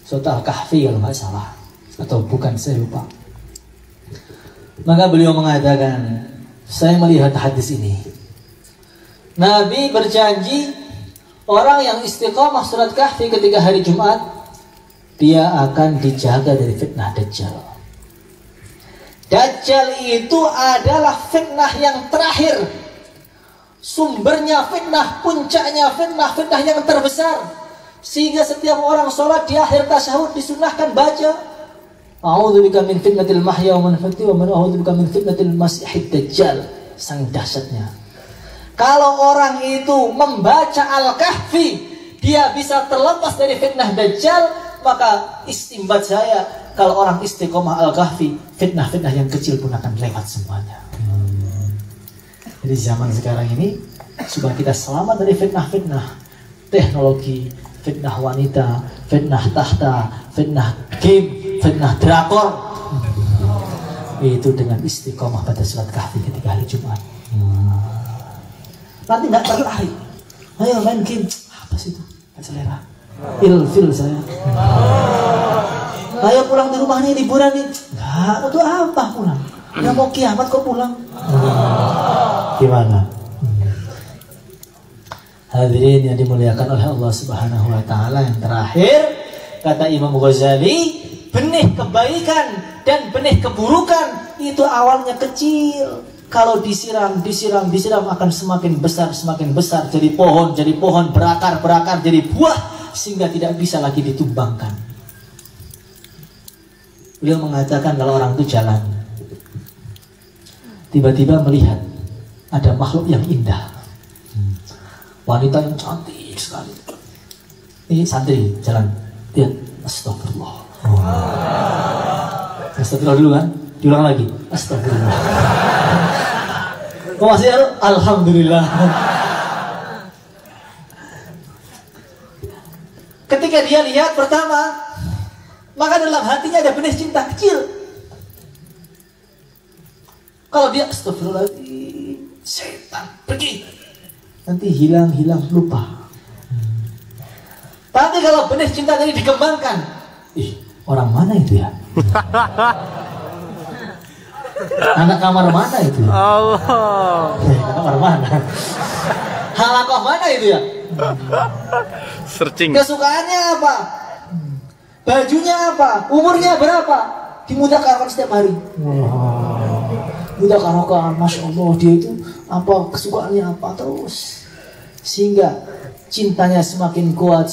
Surah Al-Kahfi kalau nggak salah, atau bukan, saya lupa. Maka beliau mengatakan, saya melihat hadis ini, Nabi berjanji orang yang istiqamah surat Kahfi ketika hari Jumat, dia akan dijaga dari fitnah Dajjal. Dajjal itu adalah fitnah yang terakhir. Sumbernya fitnah, puncaknya fitnah, fitnah yang terbesar. Sehingga setiap orang sholat di akhir tasyahud disunahkan baca, A'udzubika min fitnatil mahya wa manfati wa man a'udzubika min fitnatil masihid Dajjal. Sang dahsyatnya. Kalau orang itu membaca Al-Kahfi, dia bisa terlepas dari fitnah Dajjal, maka istimbat saya, kalau orang istiqomah Al-Kahfi, fitnah-fitnah yang kecil pun akan lewat semuanya. Jadi zaman sekarang ini, supaya kita selamat dari fitnah-fitnah teknologi, fitnah wanita, fitnah tahta, fitnah game, fitnah drakor, itu dengan istiqomah pada surat Kahfi ketika hari Jumat. Nanti nggak tertarik. Ayo main game. Apa sih itu? Nggak selera. Ilfil saya. Ayo pulang di rumah nih, liburan nih. Nggak, untuk apa pulang? Ya mau kiamat kok pulang? Gimana? Hadirin yang dimuliakan oleh Allah Subhanahu wa taala, yang terakhir kata Imam Ghazali, benih kebaikan dan benih keburukan itu awalnya kecil. Kalau disiram akan semakin besar jadi pohon berakar jadi buah sehingga tidak bisa lagi ditumbangkan. Beliau mengatakan kalau orang itu jalan tiba-tiba melihat ada makhluk yang indah, wanita yang cantik sekali. Ini santri jalan, lihat, astagfirullah. Astagfirullah dulu kan, diulang lagi, astagfirullah. Kok masih ada? Alhamdulillah. Ketika dia lihat pertama, maka dalam hatinya ada benih cinta kecil. Kalau dia astagfirullahaladzim, setan pergi, nanti hilang lupa. Tapi kalau benih cinta tadi dikembangkan, orang mana itu ya? Anak kamar mana itu ya? Allah. Kamar mana? Halakoh mana itu ya? Searching. Kesukaannya apa? Bajunya apa? Umurnya berapa? Dimudahkan setiap hari. Mudahkan, masya Allah, dia itu apa, kesukaannya apa terus, sehingga cintanya semakin kuat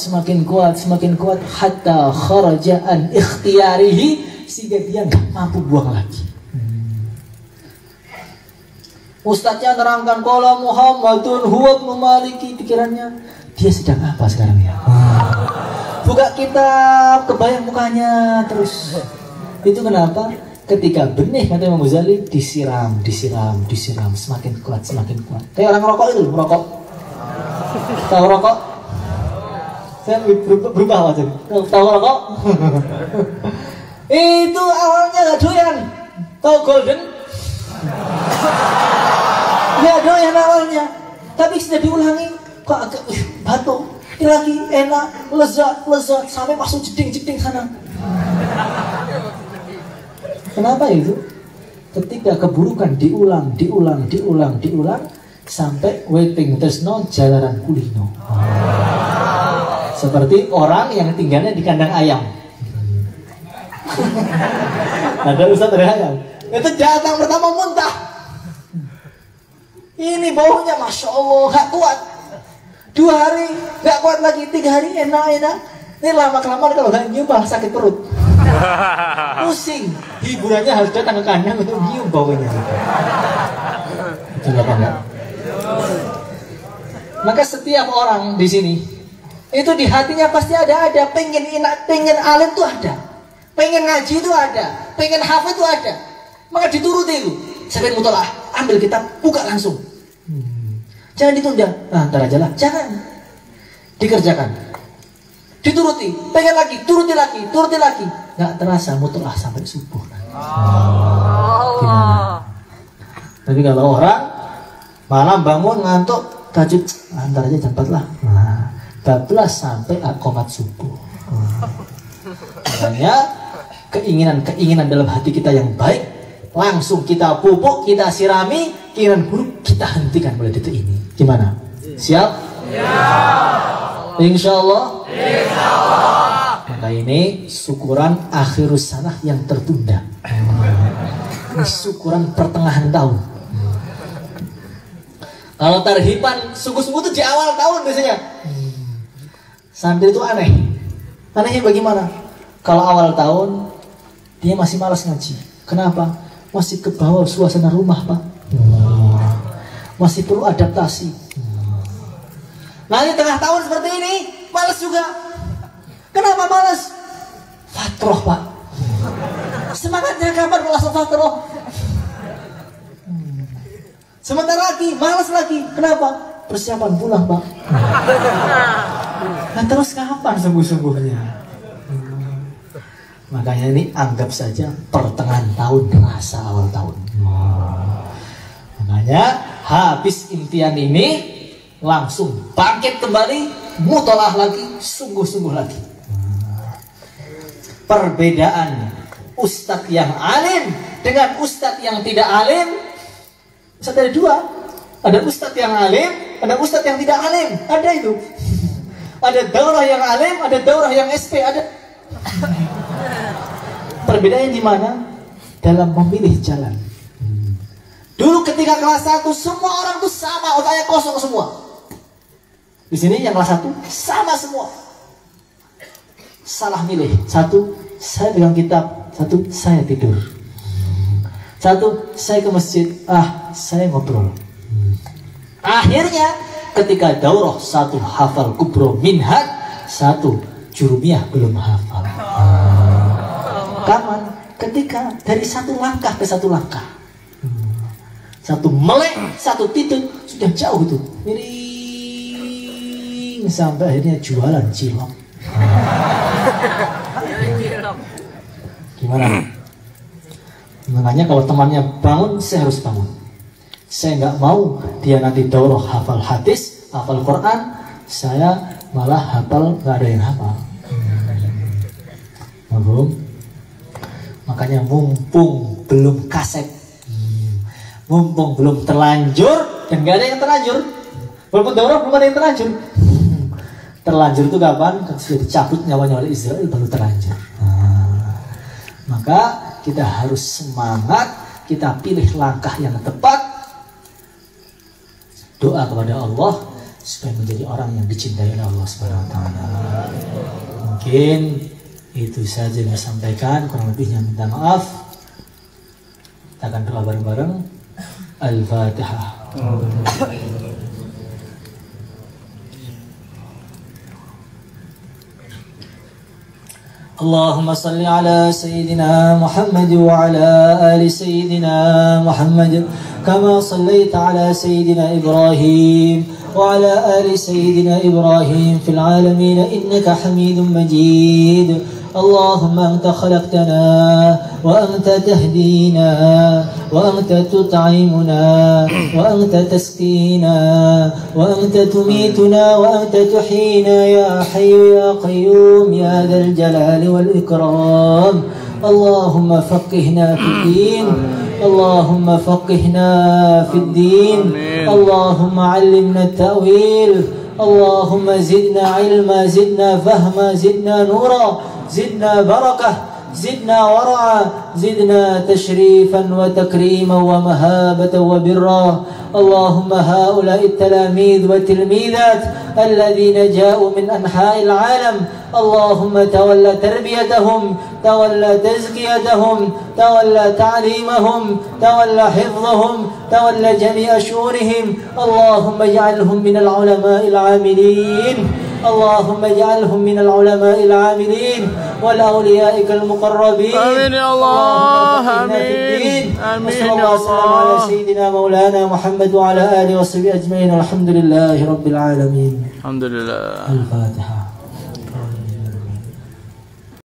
hatta kharaja an ikhtiyarihi, sehingga dia nggak mampu buang lagi. Ustadznya nerangkan qala Muhammadun huwa ibnu Maliki, pikirannya dia sedang apa sekarang ya? Buka kitab, kebayang mukanya terus. Itu kenapa? Ketika benih, kata Imam Ghazali, disiram semakin kuat. Kayak orang rokok itu, merokok. Tahu rokok? Saya berubah wajah. Tahu rokok? Itu awalnya gak doyan. Tahu golden? Gak doyan awalnya. Tapi sudah diulangi, kok agak batuk. Ini lagi enak, lezat, sampai masuk jeding sana. Kenapa itu? Ketika keburukan diulang sampai waiting tresno jalaran kulino. Seperti orang yang tinggalnya di kandang ayam. Ada ustaz dari ayam. Itu datang pertama muntah. Ini baunya masya Allah gak kuat. 2 hari gak kuat lagi, 3 hari enak. Ini lama-kelamaan kalau gak nyium malah sakit perut. Pusing. Hiburannya harus datang ke kandang untuk nyium baunya. Betul apa enggak? Maka setiap orang di sini itu di hatinya pasti ada pengen alim itu ada, pengen ngaji itu ada, pengen hafal itu ada. Maka dituruti itu. Sampai mutolaah, ambil kitab, buka langsung. Jangan ditunda. Nah, ntar aja lah. Jangan. Dikerjakan. Dituruti, pengen lagi, turuti lagi. Nggak terasa mutolaah sampai subuh. Allah. Tapi kalau orang malam bangun ngantuk, tahajud, ntar aja jam 4 lah. Nah, 14 sampai qomat subuh. Makanya keinginan dalam hati kita yang baik langsung kita pupuk, kita sirami. Keinginan buruk kita hentikan mulai detik ini. Gimana? Siap? Siap. Insyaallah. Maka ini syukuran akhirus sanah yang tertunda. Ini syukuran pertengahan tahun. Kalau tarhiban sungguh-sungguh itu di awal tahun biasanya. Santri itu aneh. Anehnya bagaimana? Kalau awal tahun dia masih malas ngaji. Kenapa? Masih ke bawah suasana rumah, Pak. Masih perlu adaptasi. Nanti tengah tahun seperti ini malas juga. Kenapa malas? Fatroh, Pak. Semangatnya kapan langsung fatroh? Sebentar lagi, malas lagi. Kenapa? Persiapan pulang, Pak. Nah, terus kapan sungguh-sungguhnya? Makanya ini anggap saja pertengahan tahun terasa awal tahun. Makanya habis imtihan ini langsung bangkit kembali, mutolaah lagi, sungguh-sungguh lagi. Perbedaan ustadz yang alim dengan ustadz yang tidak alim. Ustadz ada dua, ada ustadz yang alim, ada ustadz yang tidak alim, ada itu. Ada daurah yang alim, ada daurah yang SP, ada. Perbedaannya di mana? Dalam memilih jalan. Dulu ketika kelas 1 semua orang tuh sama, otaknya kosong semua. Di sini yang kelas 1 sama semua. Salah milih. Satu, saya pegang kitab. Satu, saya tidur. Satu, saya ke masjid. Saya ngobrol. Akhirnya ketika daurah satu hafal kubro minhaj, satu jurumiyah belum hafal. Kapan? Ketika dari satu langkah ke satu langkah, satu melek, satu titik, sudah jauh itu, miring sampai akhirnya jualan cilok. Gimana? Makanya kalau temannya bangun, saya harus bangun. Saya nggak mau dia nanti daurah hafal hadis, hafal Quran, saya malah hafal nggak ada yang hafal. Makanya mumpung belum kaset, mumpung belum terlanjur, dan gak ada yang terlanjur, walaupun daurah belum ada yang terlanjur. Terlanjur itu kapan? Sudah dicabut nyawanya oleh Israel baru terlanjur. Maka kita harus semangat, kita pilih langkah yang tepat, doa kepada Allah supaya menjadi orang yang dicintai oleh Allah Subhanahu wa taala. Mungkin itu saja yang saya sampaikan, kurang lebihnya minta maaf. Kita akan doa bareng-bareng. Al-Fatihah. Allahumma salli ala Sayyidina Muhammad wa ala ali Sayyidina Muhammad kama sallaita ala Sayyidina Ibrahim wa ala ali Sayyidina Ibrahim fil alamin innaka Hamidum Majid. اللهم أنت خلقتنا وأنت تهدينا وأنت تطعمنا وأنت تسقينا وأنت تميتنا وأنت تحيينا يا حي يا قيوم يا ذا الجلال والإكرام. اللهم فقهنا في الدين، اللهم فقهنا في الدين، اللهم علمنا التأويل، اللهم زدنا علما زدنا فهما زدنا نورا زدنا بركة زدنا ورعا زدنا تشريفا وتكريما ومهابة وبرا. اللهم هؤلاء التلاميذ والتلميذات الذين جاءوا من أنحاء العالم، اللهم تولى تربيتهم، تولى تزكيتهم، تولى تعليمهم، تولى حفظهم، تولى جميع شؤونهم. اللهم اجعلهم من العلماء العاملين، اللهم اجعلهم من العلماء العاملين والأولياء المقربين. آمين يا الله. آمين آمين وصلى الله وسلم على سيدنا مولانا محمد وعلى آله وصحبه أجمعين. الحمد لله رب العالمين. الحمد لله. الفاتحة.